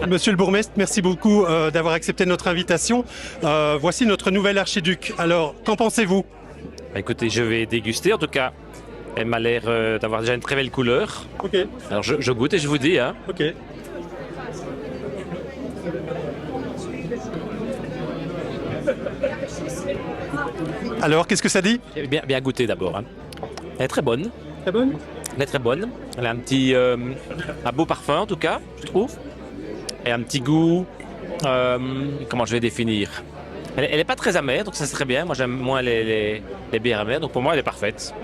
Monsieur le bourgmestre, merci beaucoup d'avoir accepté notre invitation. Voici notre nouvel archiduc. Alors, qu'en pensez-vous? Écoutez, je vais déguster. En tout cas, elle m'a l'air d'avoir déjà une très belle couleur. Ok, Alors, je goûte et je vous dis. Hein. ok. Alors, qu'est-ce que ça dit? Bien goûté d'abord. Hein. Elle est très bonne. Très bonne. Elle est très bonne. Elle a un beau parfum en tout cas, je trouve. Et un petit goût. Comment je vais définir? Elle n'est pas très amère, donc ça c'est très bien. Moi j'aime moins les bières amères, donc pour moi elle est parfaite.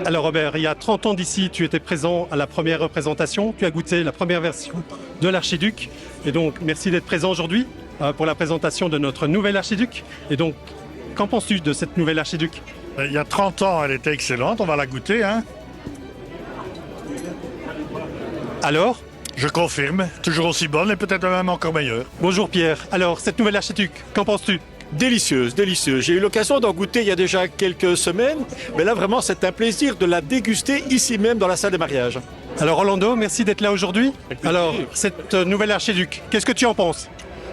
Alors Robert, il y a 30 ans d'ici, tu étais présent à la première représentation, tu as goûté la première version de l'archiduc. Et donc, merci d'être présent aujourd'hui pour la présentation de notre nouvel archiduc. Et donc, qu'en penses-tu de cette nouvelle archiduc? Il y a 30 ans, elle était excellente, on va la goûter. Hein. Alors? Je confirme, toujours aussi bonne et peut-être même encore meilleure. Bonjour Pierre. Alors, cette nouvelle archiduc, qu'en penses-tu? Délicieuse, délicieuse. J'ai eu l'occasion d'en goûter il y a déjà quelques semaines, mais là vraiment c'est un plaisir de la déguster ici même dans la salle de mariage. Alors Orlando, merci d'être là aujourd'hui. plaisir. Alors, cette nouvelle archiduc, qu'est-ce que tu en penses?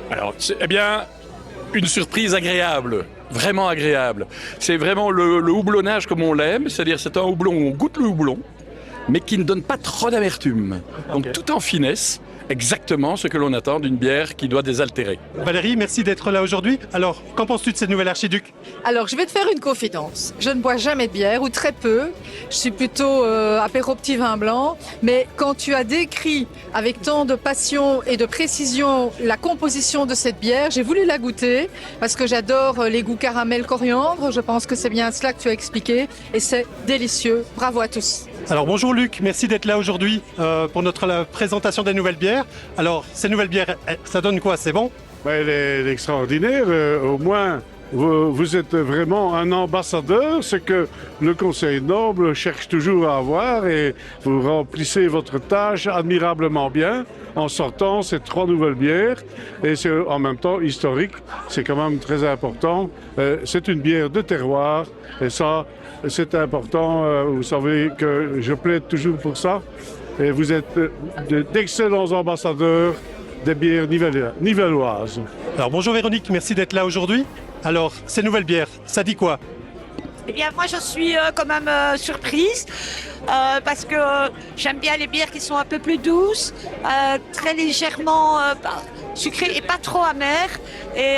Alors, eh bien, une surprise agréable, vraiment agréable. C'est vraiment le houblonnage comme on l'aime, c'est-à-dire c'est un houblon où on goûte le houblon, mais qui ne donne pas trop d'amertume. Donc tout en finesse, exactement ce que l'on attend d'une bière qui doit désaltérer. Valérie, merci d'être là aujourd'hui. Alors, qu'en penses-tu de cette nouvelle archiduc? Alors, je vais te faire une confidence. Je ne bois jamais de bière, ou très peu. Je suis plutôt apéro petit vin blanc. Mais quand tu as décrit avec tant de passion et de précision la composition de cette bière, j'ai voulu la goûter parce que j'adore les goûts caramel coriandre. Je pense que c'est bien cela que tu as expliqué. Et c'est délicieux. Bravo à tous. Alors bonjour Luc, merci d'être là aujourd'hui pour la présentation des nouvelles bières. Alors, ces nouvelles bières, ça donne quoi? C'est bon? Elle est extraordinaire. Au moins, vous êtes vraiment un ambassadeur, ce que le Conseil noble cherche toujours à avoir, et vous remplissez votre tâche admirablement bien en sortant ces 3 nouvelles bières. Et c'est en même temps historique, c'est quand même très important. C'est une bière de terroir, et ça, c'est important. Vous savez que je plaide toujours pour ça. Et vous êtes d'excellents ambassadeurs des bières nivelloises. Alors bonjour Véronique, merci d'être là aujourd'hui. Alors, ces nouvelles bières, ça dit quoi? Eh bien, moi, je suis quand même surprise parce que j'aime bien les bières qui sont un peu plus douces, très légèrement sucrées et pas trop amères. Et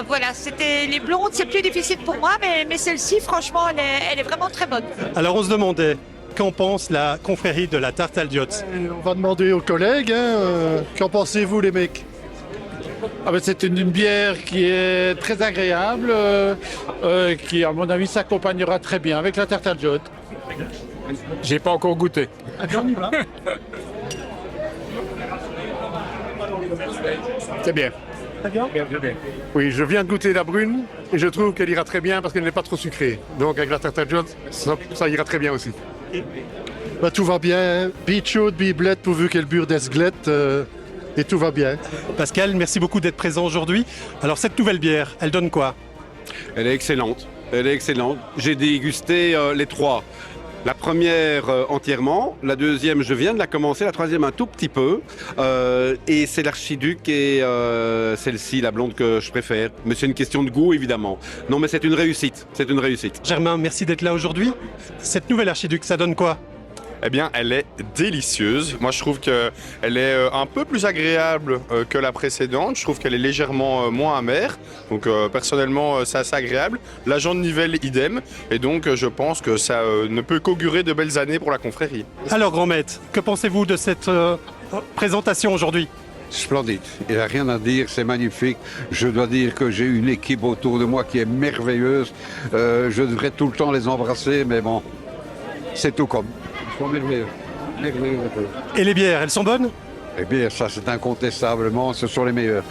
voilà, c'était les blondes, c'est plus difficile pour moi, mais celle-ci, franchement, elle est vraiment très bonne. Alors, on se demandait, qu'en pense la confrérie de la tarte Aldiote? On va demander aux collègues, qu'en pensez-vous les mecs? C'est une bière qui est très agréable, qui à mon avis s'accompagnera très bien avec la tarte Aldiote. J'ai pas encore goûté. C'est bien. Oui, je viens de goûter la brune et je trouve qu'elle ira très bien parce qu'elle n'est pas trop sucrée. Donc avec la tarte Aldiote, ça ira très bien aussi. Tout va bien, be chaude, be bled, pourvu qu'elle bure des glettes, et tout va bien. Pascal, merci beaucoup d'être présent aujourd'hui. Alors, cette nouvelle bière, elle donne quoi? Elle est excellente. Elle est excellente. J'ai dégusté les 3. La première entièrement, la deuxième je viens de la commencer, la troisième un tout petit peu. Et c'est l'archiduc et celle-ci, la blonde que je préfère. Mais c'est une question de goût évidemment. Non mais c'est une réussite, c'est une réussite. Germain, merci d'être là aujourd'hui. Cette nouvelle archiduc, ça donne quoi? Eh bien, elle est délicieuse. Moi, je trouve qu'elle est un peu plus agréable que la précédente. Je trouve qu'elle est légèrement moins amère. Donc, personnellement, c'est assez agréable. L'agent de Nivelles, idem. Et donc, je pense que ça ne peut qu'augurer de belles années pour la confrérie. Alors, grand maître, que pensez-vous de cette présentation aujourd'hui? Splendide, il n'y a rien à dire, c'est magnifique. Je dois dire que j'ai une équipe autour de moi qui est merveilleuse. Je devrais tout le temps les embrasser, mais bon, c'est tout comme. Ils sont merveilleux. Merveilleux. Et les bières, elles sont bonnes? Les bières, ça c'est incontestablement, ce sont les meilleures.